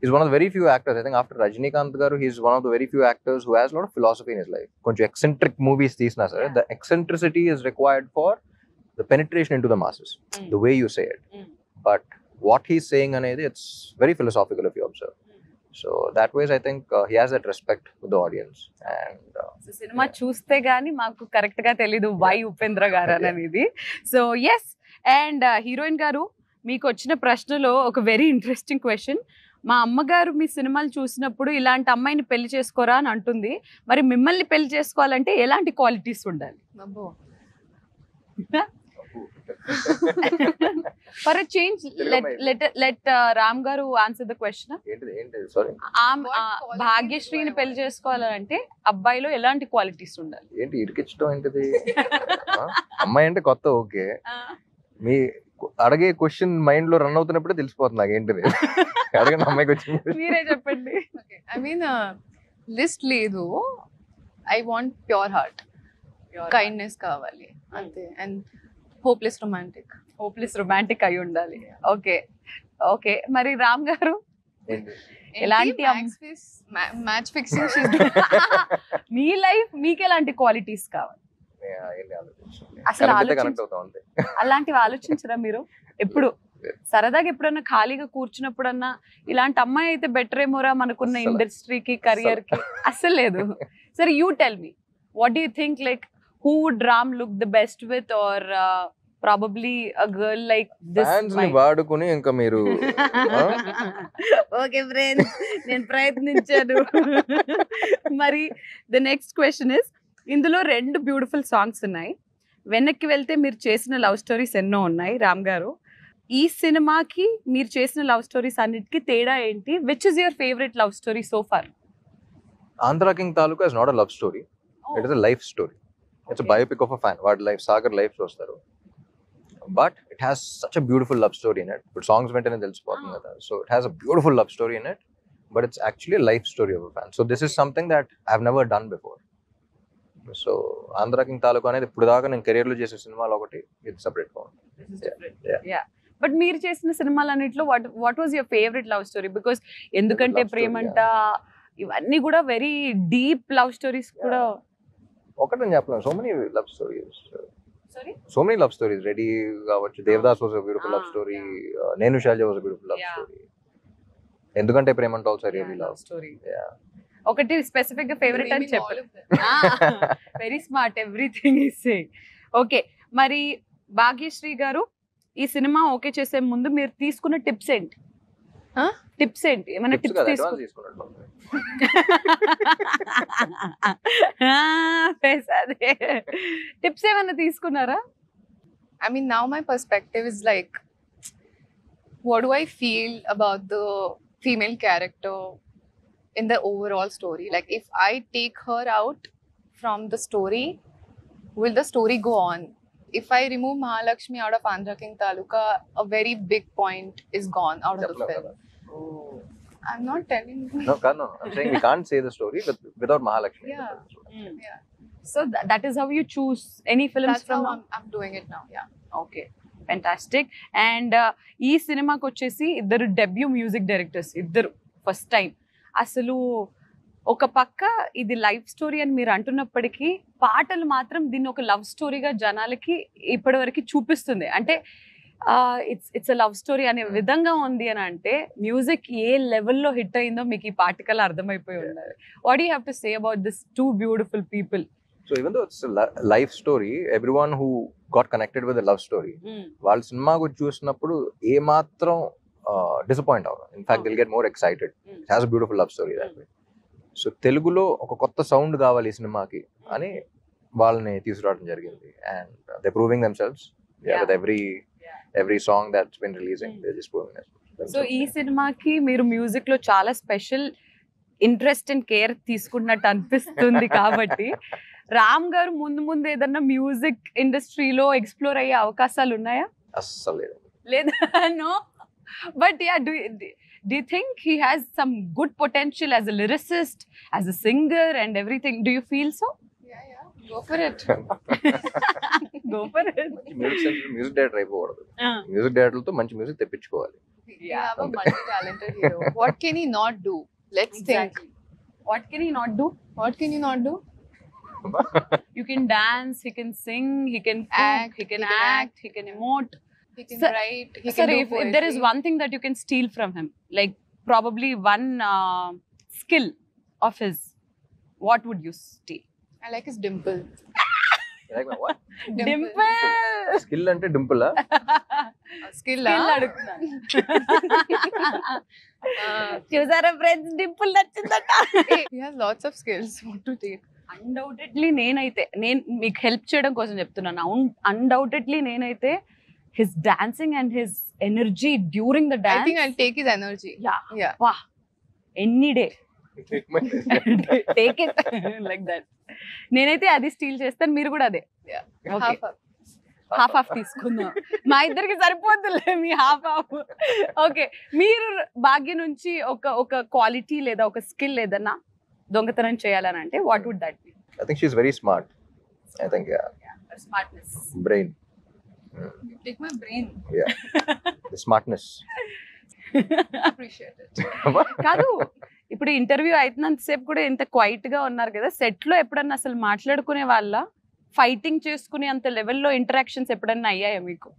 S2: he's one of the very few actors, I think after Rajinikanth garu, he's one of the very few actors who has a lot of philosophy in his life. Konchu eccentric movies teesna sir, the eccentricity is required for the penetration into the masses, the way you say it. But what he's saying anedi, it's very philosophical if you observe. So that ways I think he has that respect with the audience. And
S1: so cinema చూస్తే గానీ మాకు correct గా తెలీదు why Upendra గారు అనేది. So yes, and heroine గారు, మీకు వచ్చిన ప్రశ్నలో ఒక వెరీ ఇంట్రెస్టింగ్ క్వశ్చన్. మా అమ్మగారు మీ సినిమాలు చూసినప్పుడు ఇలాంటి అమ్మాయిని పెళ్లి చేసుకోరా అని అంటుంది. మరి మిమ్మల్ని పెళ్లి చేసుకోవాలంటే ఎలాంటి క్వాలిటీస్ ఉండాలి? For a change let Ram గారు ఆన్సర్ ద క్వశ్చన్. భాగ్యశ్రీని పెళ్లి చేసుకోవాలంటే అబ్బాయిలో ఎలాంటి క్వాలిటీస్ ఉండాలి?
S2: ఏంటి ఇరికించడం ఏంటిది? అమ్మాయి అంటే కొత్త ఓకే, మీ అడిగే క్వశ్చన్ మైండ్ లో రన్ అవుతున్నప్పుడే తెలిసిపోతుంది నాకు ఏంటిది. అడగండి అమ్మాయికి వచ్చింది.
S1: మీరే చెప్పండి.
S3: I mean, list లేదు. I want pure heart. Kindness కావాలి అంతే. And hopeless romantic.
S1: Hopeless romantic అయి ఉండాలి. ఓకే ఓకే, మరి రామ్ గారు
S2: ఏంటి?
S1: ఎలాంటి
S3: మ్యాచ్ ఫిక్సింగ్
S1: మీ లైఫ్ మీకు ఎలాంటి క్వాలిటీస్ కావాలి?
S2: ఏంటి ఆలోచించండి.
S1: అసలు
S2: కనెక్ట్
S1: ఆలోచించ
S2: అవుతాం అంతే.
S1: అలాంటివి ఆలోచించరా మీరు ఎప్పుడు? సరదాగా ఎప్పుడన్నా ఖాళీగా కూర్చున్నప్పుడన్నా ఇలాంటి అమ్మాయి అయితే బెటర్ ఏమోరా మనకున్న
S2: అస్సలు.
S1: ఇండస్ట్రీకి కెరియర్ కి? అస్సలు లేదు. సరే you tell me, what do you think, like who would Ram look the best with, or probably a girl like this?
S2: Fans ని వాడుకుని ఇంకా మీరు
S1: ఓకే ఫ్రెండ్స్, నేను ప్రయత్నించాను. మరి ద నెక్స్ట్ క్వశ్చన్ ఇస్, ఇందులో 2 బ్యూటిఫుల్ సాంగ్స్ ఉన్నాయి. వెనక్కి వెళ్తే మీరు చేసిన లవ్ స్టోరీస్ ఎన్నో ఉన్నాయి రామ్ గారు. ఈ సినిమాకి మీరు చేసిన లవ్ స్టోరీస్ అన్నిటికీ తేడా ఏంటి? Which is your favourite love story so far?
S2: Andhra king Taluka is not a love story, it is a life story. It's a biopic of a fan. వాడి లైఫ్, సాగర్ లైఫ్ చూస్తారు, but it has such a beautiful love story in it. ఇప్పుడు songs వెంటనే తెలిసిపోతుంది కదా. So it has a beautiful love story in it, but it's actually life story of a fan. So this is something that I have never done before. So Andhra king Taluka అనేది ఇప్పుడు దాకా నేను career లో చేసే సినిమాలు ఒకటి, ఇది సెపరేట్ గా ఉంది.
S1: బట్ మీరు చేసిన సినిమాలన్నిట్లో what was your favourite love story? Because ఎందుకంటే
S2: Love story,
S1: ప్రేమంట ఇవన్నీ కూడా వెరీ డీప్ లవ్ స్టోరీస్ కూడా.
S2: ఒకటి నేను చెప్పలేను, so many love stories,
S1: sorry,
S2: so many love stories. Ready కావచ్చు, Devdas was a beautiful love story, Nenu Sailaja was a beautiful love story. ఎందుకంటే ప్రేమంట also really love
S1: story.
S2: Yeah.
S1: ఒకటి స్పెసిఫిక్ గా ఫేవరెట్ అని చెప్పారు. Very smart, everything is saying. Okay, మరి భాగ్యశ్రీ గారు, ఈ సినిమా ఓకే చేసే ముందు మీరు తీసుకున్న టిప్స్ ఏంటి? టిప్స్ ఏంటి? ఏమైనా టిప్స్ టిప్స్ ఏమైనా తీసుకున్నారా?
S3: I mean, now my perspective is like, what do I feel about the female character in the overall story? Like, if I take her out from the story, will the story go on? If I remove Mahalakshmi out of Andhra King Taluka, a very big point is gone out of the film. I'm not telling you.
S2: No, I'm saying we can't say the story without Mahalakshmi.
S3: Yeah.
S1: Yeah. So that is how you choose any films.
S3: That's
S1: from
S3: how I'm doing it now. Yeah.
S1: Okay, fantastic. And ఈ సినిమాకి వచ్చేసి ఇద్దరు debut music directors, ఇద్దరు first time. అసలు ఒక పక్క ఇది life story అని మీరు అంటున్నప్పటికీ పాటలు మాత్రం దీన్ని ఒక లవ్ స్టోరీగా జనాలకి ఇప్పటి వరకు చూపిస్తుంది. అంటే ఇట్స్ లవ్ స్టోరీ అనే విధంగా ఉంది అని అంటే మ్యూజిక్ ఏ లెవెల్లో హిట్ అయిందో మీకు ఈ పాటికల్ అర్థమైపోయి ఉండాలి. What you have to say about this 2 beautiful people?
S2: So even though it's a life story, everyone who got connected with the love story, వాళ్ళ సినిమా గురించి చూసినప్పుడు ఏ మాత్రం డిసప్పాయింట్ అవ్వరు. In fact they'll get more excited. It has a beautiful love story that way. So తెలుగులో ఒక కొత్త sound కావాలి ఈ సినిమాకి అని వాళ్ళని తీసుకురావడం జరిగింది. And they proving themselves with every song that's been releasing. They just proving themselves.
S1: So ఈ సినిమాకి మీరు మ్యూజిక్ లో చాలా స్పెషల్ ఇంట్రెస్ట్ అండ్ కేర్ తీసుకున్నట్టు అనిపిస్తుంది. కాబట్టి రామ్ గారు ముందు ముందు ఏదన్నా మ్యూజిక్ ఇండస్ట్రీలో ఎక్స్ప్లోర్ అయ్యే అవకాశాలు ఉన్నాయా?
S2: అస్సలు
S1: లేదా? No, but yeah, do you think he has some good potential as a lyricist, as a singer and everything? Do you feel so?
S3: Yeah. Go for it.
S1: Go for it.
S2: Music director అయిపోకూడదు. Music డైరెక్టర్లతో మంచి music తెప్పించుకోవాలి.
S3: We have a multi-talented hero. What can he not do? Let's think.
S1: What can he not do?
S3: What can he not do?
S1: You can dance, he can sing, he can cook, he can act, he can emote.
S3: He can
S1: Sir,
S3: write. He
S1: Sir,
S3: can do
S1: if there is
S3: poetry.
S1: one thing that you can steal from him, like probably one skill of his, what would you steal?
S3: I like his dimple.
S2: Like what?
S1: Dimple.
S2: Skill అంటే dimple
S3: Skill.
S1: చూసారా friends, dimple నచ్చిందట.
S3: He has lots of skills. What to take?
S1: Undoubtedly నేను మీకు help చేయడం కోసం చెప్తున్నాను. Undoubtedly నేనైతే his dancing and his energy during the
S3: I
S1: dance.
S3: think I'll take his energy. Yeah.
S1: వా, any day take it like that. నేనైతే అది steel చేస్తాను, మీరు కూడా అదే.
S3: Yeah.
S1: Okay.
S3: Half up.
S1: Half తీసుకుందాం. మా ఇద్దరికి సరిపోతుందిలే మీ హాఫ్. ఓకే, మీరు భాగ్య నుంచి ఒక క్వాలిటీ లేదా ఒక స్కిల్ ఏదన్నా దొంగతనం చేయాలని అంటే what would that be?
S2: I think she's very smart. I think, yeah.
S1: Smartness.
S2: Brain.
S3: Take my brain.
S2: Yeah. The smartness.
S3: Appreciate it.
S1: కాదు, ఇప్పుడు ఇంటర్వ్యూ అవుతున్నంత సేపు కూడా ఇంత క్వైట్ గా ఉన్నారు కదా, సెట్ లో ఎప్పుడన్నా అసలు మాట్లాడుకునే వాళ్ళ, ఫైటింగ్ చేసుకునే అంత లెవెల్లో ఇంటరాక్షన్స్ ఎప్పుడన్నా అయ్యాయా మీకు?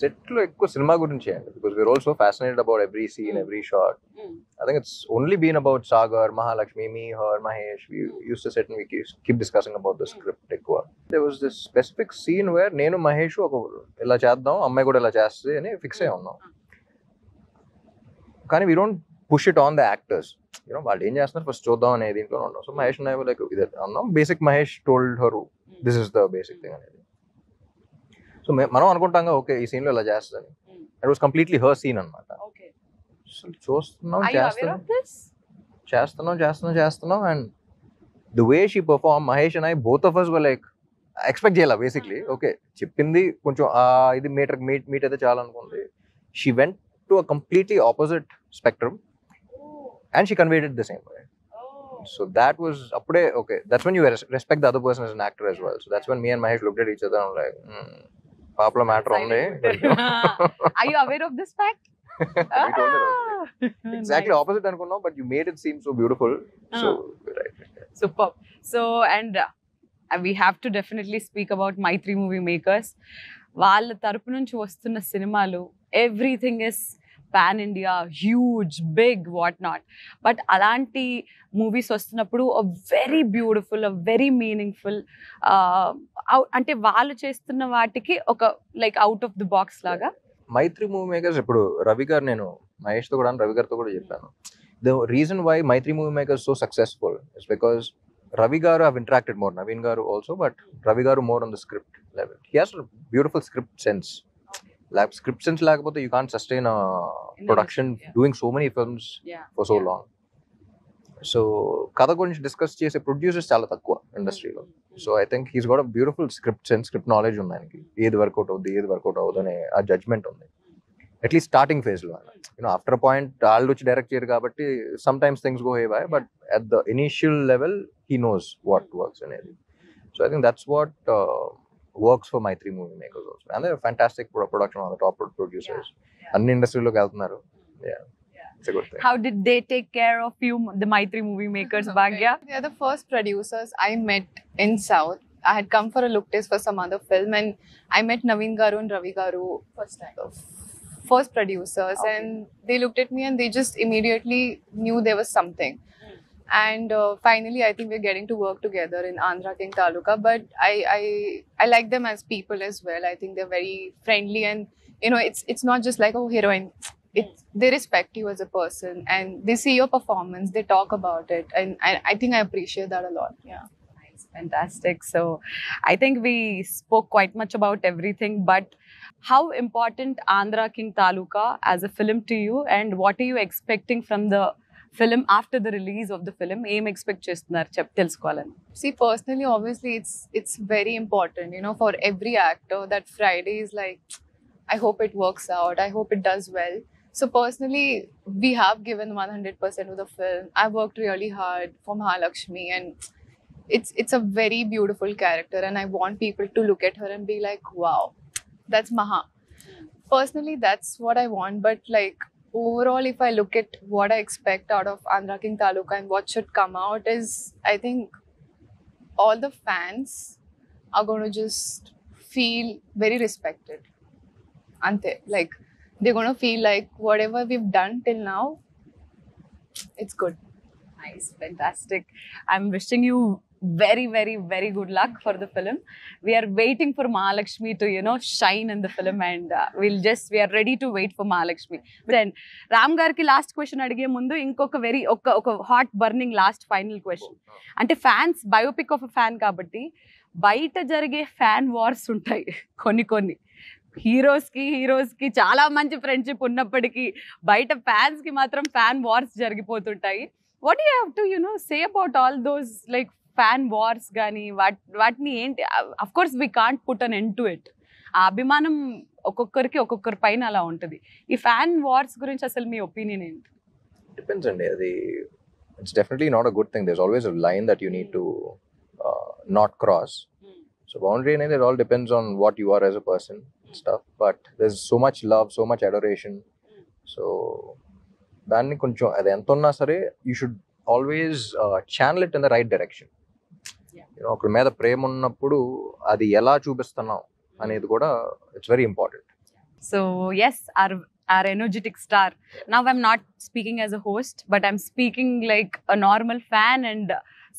S2: సెట్ లో ఎక్కువ సినిమా గురించి అండి, because we're also fascinated about every scene, every shot. I think it's only been about Sagar, Mahalakshmi, me, her, Mahesh. We used to sit and we keep discussing about the script ఎక్కువ. There was this specific scene where నేను మహేష్ ఒక ఇలా చేద్దాం, అమ్మాయి కూడా ఇలా చేస్తుంది అని ఫిక్స్ అయి ఉన్నాం. కానీ we don't push it on the actors. వాళ్ళు ఏం చేస్తున్నారు ఫస్ట్ చూద్దాం అనే దీంట్లో ఉన్నాం. So Mahesh and I like ఇదే అన్నాం. Basic Mahesh told her this is the basic thing అనేది. సో మనం అనుకుంటాం ఓకే ఈ సీన్ లో ఇలా చేస్తుందని. It was completely her scene అన్నమాట. చూస్తున్నాం చేస్తున్నాం and the way she perform, Mahesh and I both of us were like expect చేయాలి బేసిక్లీ. ఓకే చెప్పింది కొంచెం ఇది మీట్ అయితే చాలా అనుకుంది. She went to a completely opposite spectrum and she conveyed it the same way. So that was appude okay, that's when you respect the other person as an actor as well. So that's when me and Mahesh looked at each other and were like papla matter undi.
S1: Are you aware of this fact?
S2: We told her exactly
S1: Nice.
S2: opposite anukunnam, but you made it seem so beautiful. So right.
S1: Superb. So and we have to definitely speak about Maitri movie makers. వాళ్ళ తరపు నుంచి వస్తున్న సినిమాలు everything is pan India, huge, big, what not. But అలాంటి movies వస్తున్నప్పుడు very beautiful, very meaningful, అంటే వాళ్ళు చేస్తున్న వాటికి ఒక like out of the box లాగా.
S2: మైత్రి మూవీ మేకర్స్ ఇప్పుడు రవి గారు, నేను మహేష్ తో కూడా రవి గారితో కూడా చెప్పాను, the reason why Mythri movie makers so successful is because Ravi garu have interacted more, Naveen garu also, but Ravi garu more on the script level. He has a beautiful script sense. Like script sense lagapothe you can't sustain a production doing so many films for so long. So kada gurinchi discuss chese producers chaala takkuva industry lo. So I think he's got a beautiful script sense, script knowledge undi ayaniki. Edi workout avudane aa judgment undi. At least starting phase lo, after a point all which direct cheyaru kabatti sometimes things go haywire, but at the initial level he knows what works and everything. So I think that's what works for Maitri movie makers also, and they're fantastic production on the top producers. Anni industry lo keltunnaru. Yeah, it's a good thing.
S1: How did they take care of you, the Maitri movie makers, Bhagya?
S3: They are the first producers I met in South. I had come for a look test for some other film, and I met Naveen garu and Ravi garu first producers, and they looked at me and they just immediately knew there was something. And finally I think we're getting to work together in Andhra King Taluka, but I like them as people as well. I think they're very friendly, and it's not just like, oh, heroine. They respect you as a person and they see your performance, they talk about it, and I think I appreciate that a lot. Yeah.
S1: Fantastic. So I think we spoke quite much about everything, but how important Andhra King Taluka as a film to you, and what are you expecting from the film after the release of the film? Em expect chestunnaru telusukovalani.
S3: See, personally, obviously it's very important, for every actor, that Friday is like, I hope it works out, I hope it does well. So personally, we have given 100% of the film. I worked really hard for Mahalakshmi, and it's a very beautiful character, and I want people to look at her and be like, wow, that's Maha. Personally, that's what I want, but like overall, if I look at what I expect out of Andhra King Taluka and what should come out is, I think all the fans are going to just feel very respected. Ante, like they're going to feel like whatever we've done till now, it's good.
S1: Nice, fantastic. I'm wishing you very, very, very good luck for the film. We are waiting for Mahalakshmi to, shine in the film, and we are ready to wait for Mahalakshmi. Then, Ram garki last question adige mundu inkoka very oka hot burning last final question. Ante fans, biopic of a fan kabatti, బయట జరిగే fan wars ఉంటాయి కొన్ని. Heroes కి చాలా మంచి friendship ఉన్నప్పటికీ బయట fans కి మాత్రం ఫ్యాన్ వార్స్ జరిగిపోతుంటాయి. What you have to say about all those like fan wars కానీ వాటిని ఏంటి? Of course we can't put an end to it, ఆ అభిమానం ఒక్కొక్కరికి ఒక్కొక్కరి పైన అలా ఉంటుంది. ఈ ఫ్యాన్ వార్స్ గురించి అసలు మీ ఒపీనియన్ ఏంటి?
S2: డిపెండ్స్ అండి. అది it's definitely not a good thing. There is always a line that you need to not cross. So boundary అనేది it all depends on what you are as a person stuff, but there is so much love, so much adoration. So దాన్ని కొంచెం అది ఎంత ఉన్నా సరే you should always channel it in the right direction. ఒకరి మీద ప్రేమ ఉన్నప్పుడు అది ఎలా చూపిస్తున్నాం అనేది కూడా it's very important.
S1: So yes, our energetic star. Now I'm not speaking as a host, but I'm speaking like a normal fan and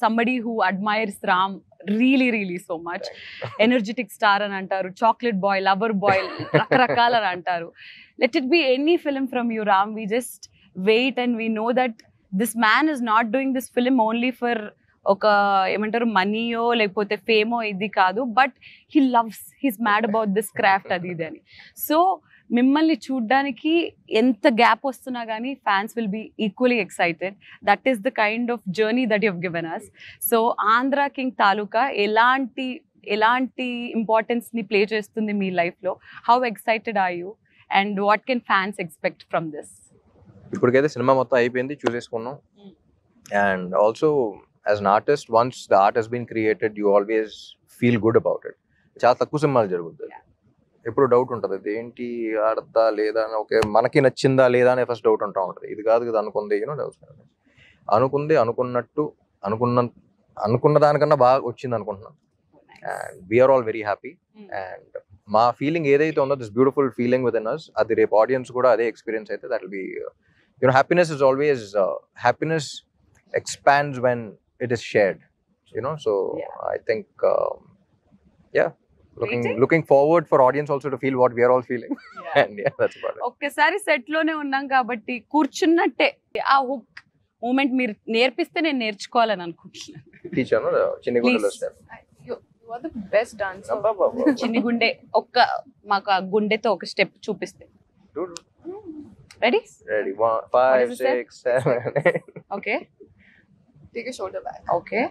S1: somebody who admires Ram really, really so much. Energetic star అని అంటారు, chocolate boy, lover boy, రకరకాల అని అంటారు. Let it be any film from you, Ram. We just wait and we know that this man is not doing this film only for ఒక ఏమంటారు మనీయో లేకపోతే ఫేమో ఇది కాదు, but he loves, he's mad about this craft అది ఇది అని. So మిమ్మల్ని చూడ్డానికి ఎంత గ్యాప్ వస్తున్నా కానీ fans will be equally excited. That is the kind of journey that you have given us. So Andhra king Taluka ఎలాంటి ఇంపార్టెన్స్ ని ప్లే చేస్తుంది మీ లైఫ్ లో? How excited are you and what can fans expect from this?
S2: ఇప్పటికైతే సినిమా మొత్తం అయిపోయింది, చూసేసుకున్నాం. And also as an artist, once the art has been created, you always feel good about it. చాలా తక్కువ సినిమాలు జరుగుతుంది, ఎప్పుడు డౌట్ ఉంటుంది, అది ఏంటి ఆడద్దా లేదా అని, ఓకే మనకి నచ్చిందా లేదా అనే ఫస్ట్ డౌట్ ఉంటా ఉంటుంది. ఇది కాదు కదా అనుకుంది, డౌట్స్ అనుకుంది అనుకున్నట్టు అనుకున్న దానికన్నా బాగా వచ్చింది అనుకుంటున్నాను. And we're all very happy. And మా ఫీలింగ్ ఏదైతే ఉందో, this beautiful feeling with in us, అది రేపు ఆడియన్స్ కూడా అదే ఎక్స్పీరియన్స్ అయితే that will be happiness is always happiness expands when it is shared, so I think looking forward for audience also to feel what we are all feeling. And that's about it.
S1: ఒక్కసారి set లోనే ఉన్నాం కాబట్టి కూర్చున్నట్టే ఆ hook moment మీరు నేర్పిస్తే నేను నేర్చుకోవాలని అనుకుంటున్నాను.
S2: టీచర్ చిన్ని గుండెలో step.
S3: You are the best dancer.
S1: చిన్ని గుండె మాకు ఆ గుండెతో ఒక స్టెప్ చూపిస్తే. Ready
S2: 5 6 7 8.
S1: Okay,
S3: Take a shoulder back.
S1: Okay.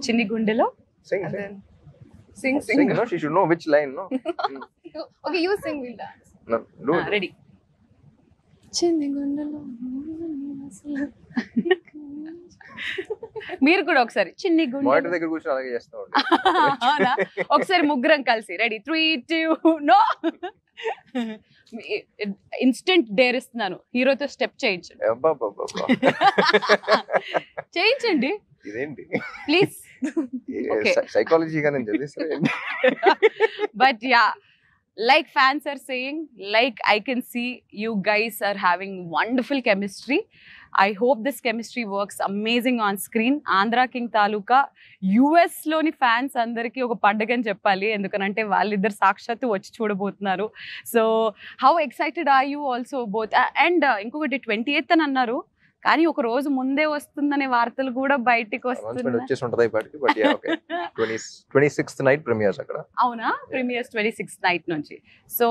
S1: Chinni gundelo.
S2: Sing.
S3: And then sing.
S2: No, she should know which line, no?
S3: Okay, you sing, we'll dance.
S2: No, do it.
S1: Ready.
S3: Chinni gundelo.
S1: మీరు కూడా ఒకసారి చిన్ని గుండె
S2: monitor దగ్గర కూర్చొని అలాగే చేస్తా ఉంటా.
S1: అవునా? ఒకసారి ముగ్గురం కలిసి రెడీ 3 2 నో. ఇన్స్టెంట్ డేర్ ఇస్తున్నాను, హీరోతో స్టెప్ చేయించండి. చేయించండి
S2: ఇదేంటి
S1: ప్లీజ్.
S2: సైకాలజీగా నేను చదివిస్తాను.
S1: But yeah, like fans are saying, like I can see you guys are having wonderful chemistry. I hope this chemistry works amazing on screen. Andhra King Taluka US లోని fans అందరికీ ఒక పండుగ అని చెప్పాలి, ఎందుకంటే వాళ్ళిద్దరు సాక్షాత్తు వచ్చి చూడబోతున్నారు. So how excited are you also both? And ఇంకొకటి 28th అని అన్నారు, కానీ ఒక రోజు ముందే వస్తుందనే వార్తలు కూడా బయటికి వస్తున్నాయి.
S2: 26th నైట్ ప్రీమియర్స్ అక్కడ.
S1: అవునా? ప్రీమియర్స్ 26th నైట్ నుంచి. సో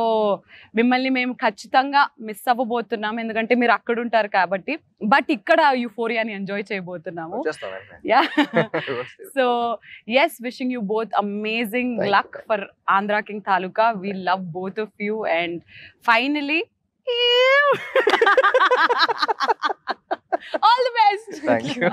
S1: మిమ్మల్ని మేము ఖచ్చితంగా మిస్ అవ్వబోతున్నాం, ఎందుకంటే మీరు అక్కడ ఉంటారు కాబట్టి. బట్ ఇక్కడ యూఫోరియాని ఎంజాయ్ చేయబోతున్నాము. Yeah, so yes, wishing you both amazing luck for Andhra king Taluka. We love both of you and finally all the best.
S2: Thank you.